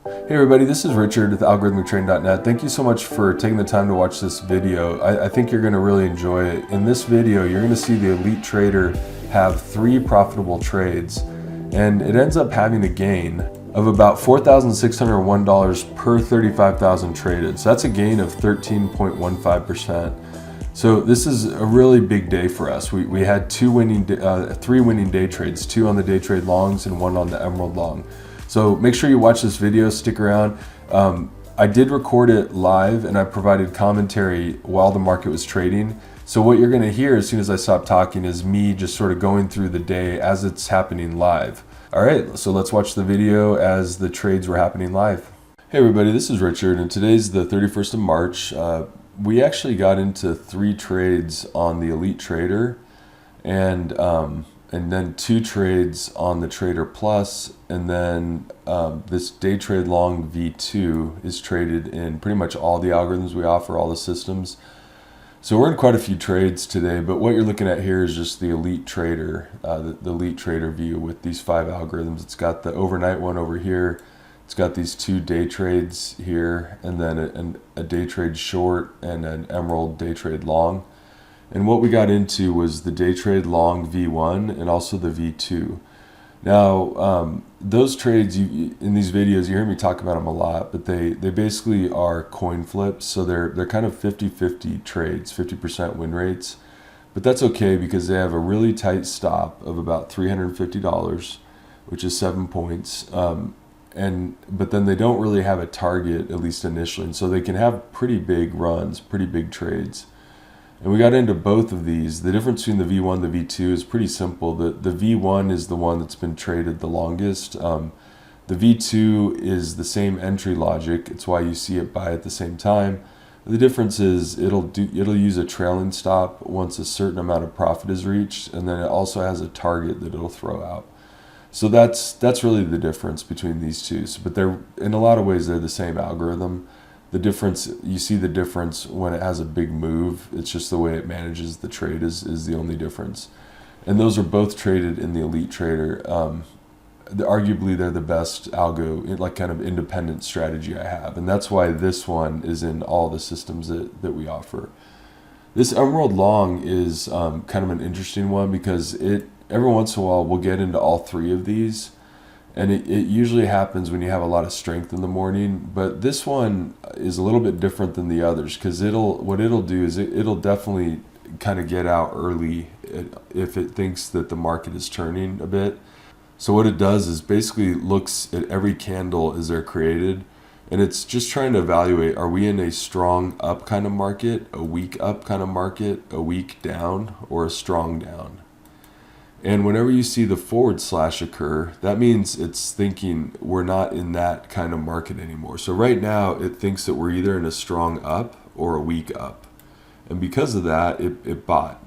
Hey everybody, this is Richard with AlgorithmicTrading.net. Thank you so much for taking the time to watch this video. I think you're going to really enjoy it. In this video, you're going to see the elite trader have 3 profitable trades, and it ends up having a gain of about $4,601 per 35,000 traded. So that's a gain of 13.15%. So this is a really big day for us. We had 3 winning day trades, 2 on the day trade longs and 1 on the emerald long. So make sure you watch this video, stick around. I did record it live and I provided commentary while the market was trading. So what you're gonna hear as soon as I stop talking is me just sort of going through the day as it's happening live. All right, so let's watch the video as the trades were happening live. Hey everybody, this is Richard and today's the 31st of March. We actually got into 3 trades on the Elite Trader and then 2 trades on the Trader Plus, and then this day trade long V2 is traded in pretty much all the algorithms we offer, all the systems. So we're in quite a few trades today, but what you're looking at here is just the Elite Trader, the Elite Trader view with these 5 algorithms. It's got the overnight one over here, it's got these 2 day trades here, and then a day trade short and an emerald day trade long. And what we got into was the day trade long V1 and also the V2. Now, those trades, in these videos, you hear me talk about them a lot, but they basically are coin flips. So they're kind of 50-50 trades, 50% win rates. But that's okay because they have a really tight stop of about $350, which is 7 points. But then they don't really have a target, at least initially. And so they can have pretty big runs, pretty big trades. And we got into both of these. The difference between the V1 and the V2 is pretty simple. The V1 is the one that's been traded the longest. The V2 is the same entry logic. It's why you see it buy at the same time. The difference is it'll use a trailing stop once a certain amount of profit is reached, and then it also has a target that it'll throw out. So that's really the difference between these two. But they're, in a lot of ways, they're the same algorithm. The difference, you see the difference when it has a big move. It's just the way it manages the trade is the only difference. And those are both traded in the Elite Trader. Arguably, they're the best algo, like kind of independent strategy I have. And that's why this one is in all the systems that we offer. This Emerald Long is kind of an interesting one because every once in a while we'll get into all 3 of these. And it usually happens when you have a lot of strength in the morning, but this one is a little bit different than the others because what it'll do is it'll definitely kind of get out early if it thinks that the market is turning a bit. So what it does is basically looks at every candle as they're created, and it's just trying to evaluate, are we in a strong up kind of market, a weak up kind of market, a weak down, or a strong down? And whenever you see the forward slash occur, that means it's thinking we're not in that kind of market anymore. So right now it thinks that we're either in a strong up or a weak up. And because of that, it bought.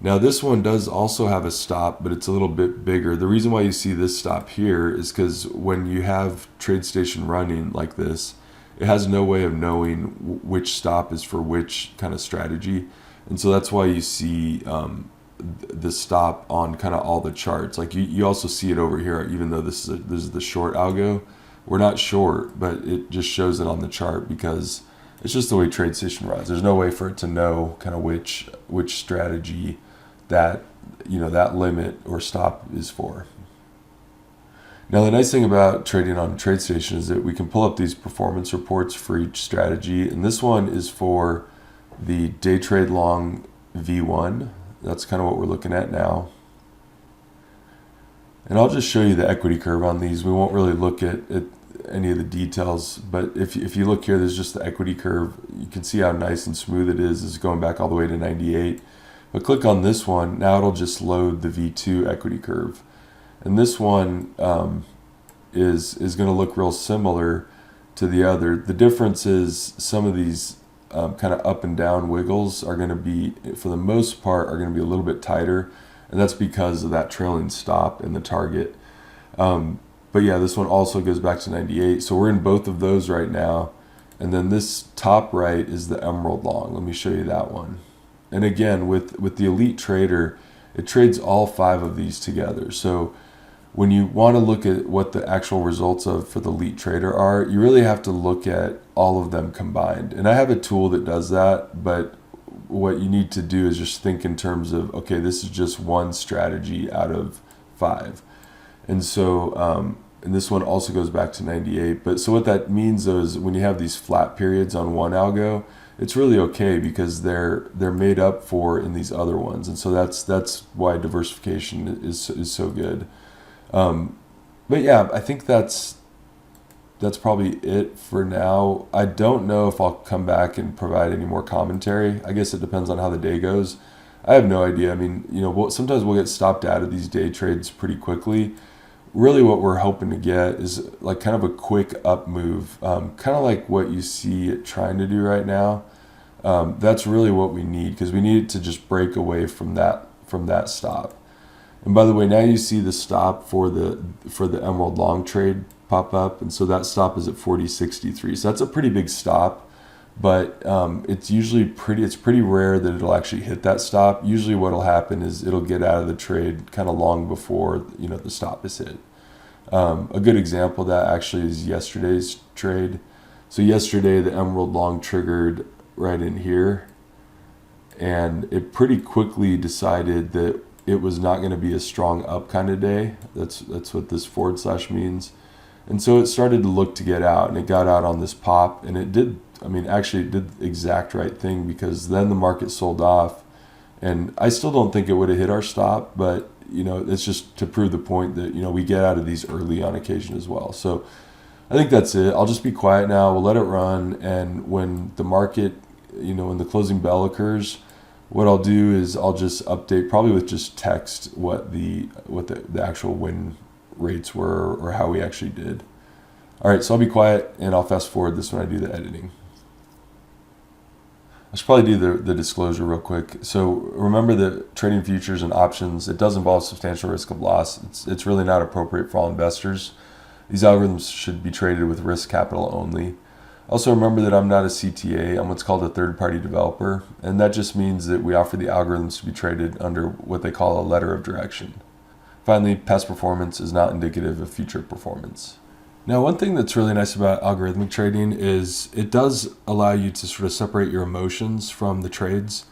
Now this one does also have a stop, but it's a little bit bigger. The reason why you see this stop here is because when you have TradeStation running like this, it has no way of knowing which stop is for which kind of strategy. And so that's why you see the stop on kind of all the charts. Like you also see it over here, even though this is the short algo. We're not short, but it just shows it on the chart because it's just the way TradeStation runs. There's no way for it to know kind of which strategy that that limit or stop is for. Now the nice thing about trading on TradeStation is that we can pull up these performance reports for each strategy, and this one is for the day trade long V1. That's kind of what we're looking at now. And I'll just show you the equity curve on these. We won't really look at any of the details, but if you look here, there's just the equity curve. You can see how nice and smooth it is. It's going back all the way to 98. But click on this one. Now it'll just load the V2 equity curve. And this one is going to look real similar to the other. The difference is some of these kind of up and down wiggles are going to be, for the most part, are going to be a little bit tighter, and that's because of that trailing stop in the target. But yeah, this one also goes back to 98, so we're in both of those right now. And then this top right is the Emerald Long. Let me show you that one. And again, with the Elite Trader, it trades all 5 of these together. So when you want to look at what the actual results of for the elite trader are, you really have to look at all of them combined. And I have a tool that does that, but what you need to do is just think in terms of, okay, this is just one strategy out of 5. And so, and this one also goes back to 98. But so what that means though is when you have these flat periods on one algo, it's really okay because they're made up for in these other ones. And so that's why diversification is so good. But yeah, I think that's probably it for now. I don't know if I'll come back and provide any more commentary. I guess it depends on how the day goes. I have no idea. I mean, sometimes we'll get stopped out of these day trades pretty quickly. Really what we're hoping to get is like kind of a quick up move, kind of like what you see it trying to do right now. That's really what we need, because we need it to just break away from that stop. And by the way, now you see the stop for the Emerald long trade pop up, and so that stop is at 40.63. So that's a pretty big stop, but it's usually pretty rare that it'll actually hit that stop. Usually what'll happen is it'll get out of the trade kind of long before the stop is hit. A good example of that actually is yesterday's trade. So yesterday the Emerald long triggered right in here, and it pretty quickly decided that it was not going to be a strong up kind of day. That's what this / means. And so it started to look to get out, and it got out on this pop, and it did, actually it did the exact right thing, because then the market sold off, and I still don't think it would have hit our stop, but it's just to prove the point that we get out of these early on occasion as well. So I think that's it. I'll just be quiet now. We'll let it run, and when the market, when the closing bell occurs, what I'll do is I'll just update, probably with just text, what the actual win rates were, or how we actually did. All right, so I'll be quiet, and I'll fast forward this when I do the editing. I should probably do the disclosure real quick. So remember that trading futures and options, it does involve substantial risk of loss. It's really not appropriate for all investors. These algorithms should be traded with risk capital only. Also remember that I'm not a CTA, I'm what's called a third-party developer, and that just means that we offer the algorithms to be traded under what they call a letter of direction. Finally, past performance is not indicative of future performance. Now, one thing that's really nice about algorithmic trading is it does allow you to sort of separate your emotions from the trades.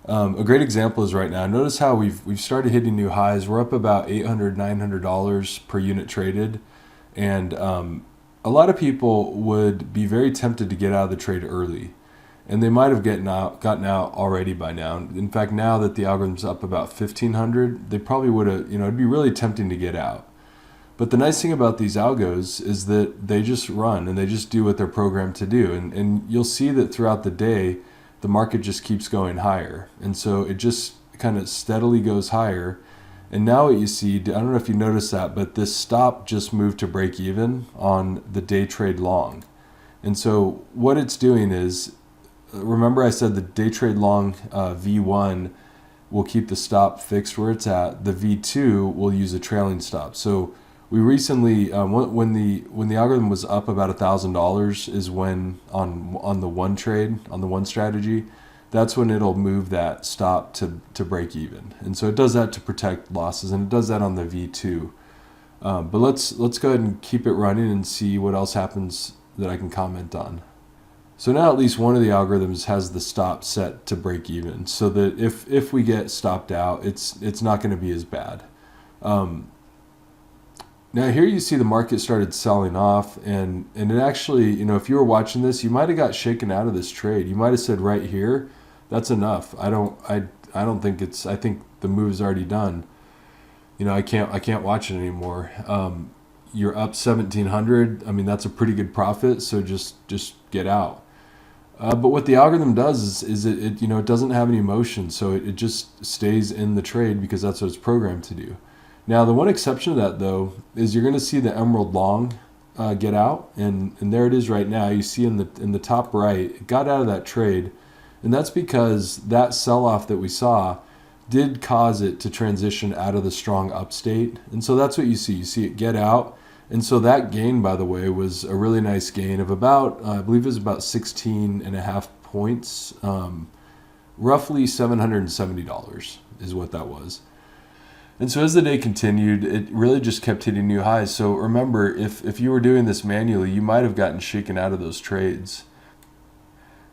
A great example is right now. Notice how we've started hitting new highs. We're up about $800, $900 per unit traded, and a lot of people would be very tempted to get out of the trade early, and they might have gotten out already by now. In fact, now that the algorithm's up about 1,500, they probably would have, it'd be really tempting to get out. But the nice thing about these algos is that they just run and they just do what they're programmed to do. And you'll see that throughout the day, the market just keeps going higher. And so it just kind of steadily goes higher. And now what you see, I don't know if you noticed that, but this stop just moved to break even on the day trade long. And so what it's doing is, remember I said the day trade long V1 will keep the stop fixed where it's at. The V2 will use a trailing stop. So we recently, when the algorithm was up about $1,000 is when on the one trade, on the one strategy, that's when it'll move that stop to break even. And so it does that to protect losses, and it does that on the V2. But let's go ahead and keep it running and see what else happens that I can comment on. So now at least one of the algorithms has the stop set to break even, so that if we get stopped out, it's not going to be as bad. Now here you see the market started selling off, and it actually, if you were watching this, you might have got shaken out of this trade. You might have said right here, that's enough. I don't think it's, I think the move's already done. I can't watch it anymore. You're up 1,700. I mean, that's a pretty good profit, so just get out. But what the algorithm does is it doesn't have any motion, so it just stays in the trade because that's what it's programmed to do. Now, the one exception to that, though, is you're going to see the Emerald long get out, and there it is right now. You see in the top right, it got out of that trade, and that's because that sell-off that we saw did cause it to transition out of the strong up state, and so that's what you see. You see it get out, and so that gain, by the way, was a really nice gain of about, I believe it was about 16.5 points, roughly $770 is what that was. And so as the day continued, it really just kept hitting new highs. So remember, if you were doing this manually, you might have gotten shaken out of those trades.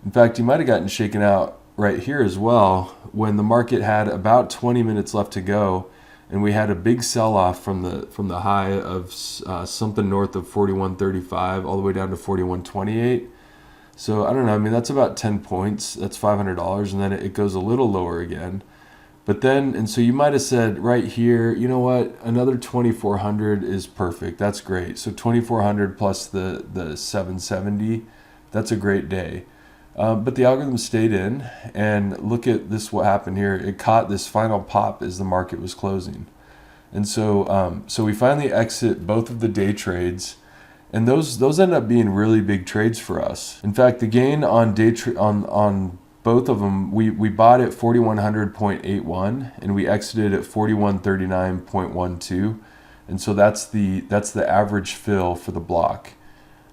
In fact, you might have gotten shaken out right here as well when the market had about 20 minutes left to go, and we had a big sell-off from the high of something north of 41.35 all the way down to 41.28. So I don't know, I mean, that's about 10 points. That's $500, and then it goes a little lower again. But then, and so you might have said right here, you know what, another 2,400 is perfect. That's great. So 2,400 plus the 770, that's a great day. But the algorithm stayed in, and look at this, what happened here. It caught this final pop as the market was closing. And so so we finally exit both of the day trades, and those end up being really big trades for us. In fact, the gain on on both of them, we bought at 4100.81 and we exited at 4139.12, and so that's the average fill for the block.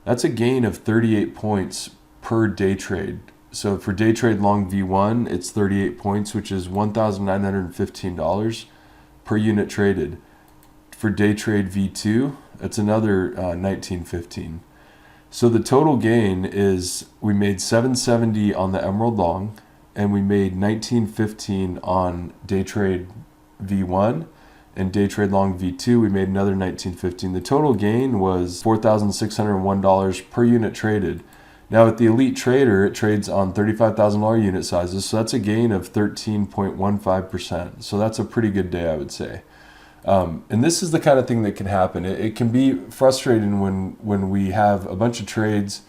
That's a gain of 38 points per day trade. So for day trade long V1, it's 38 points, which is $1,915 per unit traded. For day trade V2, it's another $1,915. So the total gain is we made 770 on the Emerald Long, and we made 1915 on day trade V1, and day trade long V2 we made another 1915. The total gain was $4,601 per unit traded. Now at the Elite Trader, it trades on $35,000 unit sizes, so that's a gain of 13.15%. So that's a pretty good day, I would say. And this is the kind of thing that can happen. It can be frustrating when we have a bunch of trades,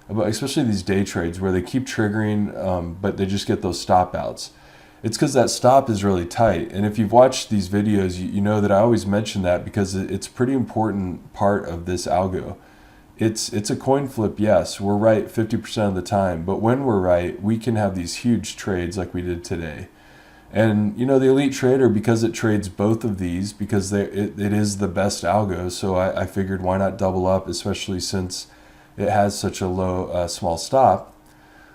especially these day trades, where they keep triggering, but they just get those stop outs. It's because that stop is really tight. And if you've watched these videos, you know that I always mention that because it's a pretty important part of this algo. It's a coin flip, yes. We're right 50% of the time, but when we're right, we can have these huge trades like we did today. And you know, the Elite Trader, because it trades both of these, because it is the best algo, so I figured why not double up, especially since it has such a low small stop.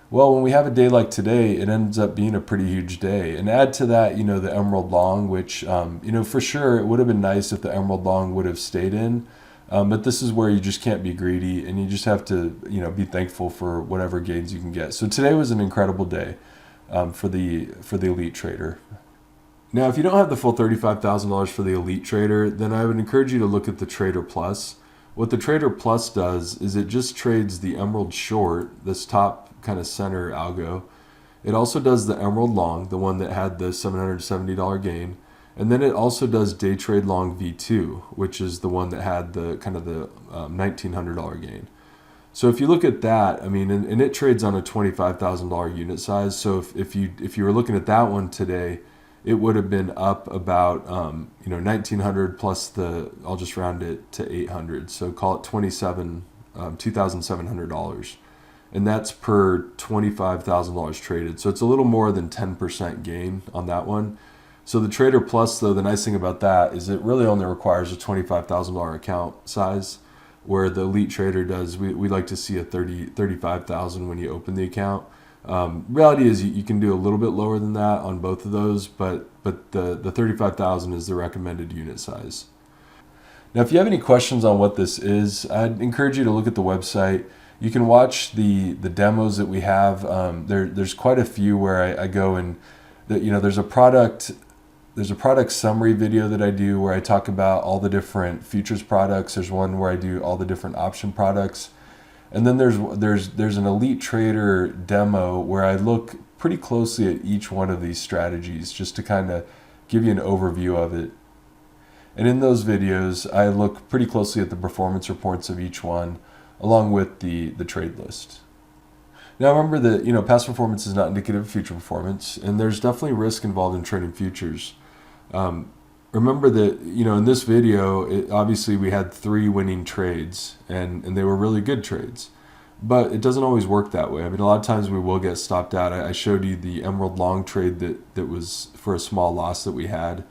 Well, when we have a day like today, it ends up being a pretty huge day. And add to that, you know, the Emerald Long, which you know, for sure it would have been nice if the Emerald Long would have stayed in. But this is where you just can't be greedy, and you just have to, you know, be thankful for whatever gains you can get. So today was an incredible day for the Elite Trader. Now, if you don't have the full $35,000 for the Elite Trader, then I would encourage you to look at the Trader Plus. What the Trader Plus does is it just trades the Emerald Short, this top kind of center algo. It also does the Emerald Long, the one that had the $770 gain. And then it also does day trade long V2, which is the one that had the kind of the $1,900 gain. So if you look at that, I mean, and it trades on a $25,000 unit size. So if you were looking at that one today, it would have been up about you know, 1,900 plus the, I'll just round it to 800. So call it $2,700, and that's per $25,000 traded. So it's a little more than 10% gain on that one. So the Trader Plus, though, the nice thing about that is it really only requires a $25,000 account size, where the Elite Trader does, we like to see a $35,000 when you open the account. Reality is you can do a little bit lower than that on both of those, but the $35,000 is the recommended unit size. Now, if you have any questions on what this is, I'd encourage you to look at the website. You can watch the demos that we have. There's quite a few where I go and, you know, there's a product summary video that I do where I talk about all the different futures products. There's one where I do all the different option products. And then there's an Elite Trader demo where I look pretty closely at each one of these strategies just to kind of give you an overview of it. And in those videos, I look pretty closely at the performance reports of each one along with the trade list. Now remember that, you know, past performance is not indicative of future performance, and there's definitely risk involved in trading futures. Remember that, you know, in this video, obviously we had 3 winning trades, and they were really good trades. But it doesn't always work that way. I mean, a lot of times we will get stopped out. I showed you the Emerald Long trade that was for a small loss that we had.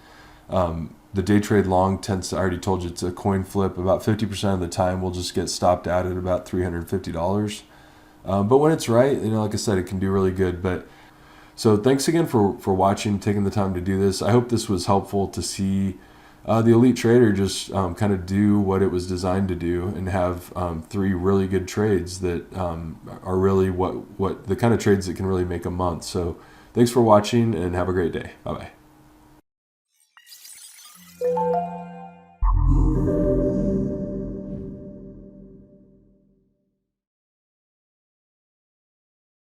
The day trade long tends to, I already told you, it's a coin flip. About 50% of the time we'll just get stopped out at about $350. But when it's right, you know, like I said, it can do really good. So thanks again for watching, taking the time to do this. I hope this was helpful to see the elite trader just kind of do what it was designed to do and have three really good trades that are really what the kind of trades that can really make a month. So thanks for watching and have a great day. Bye bye.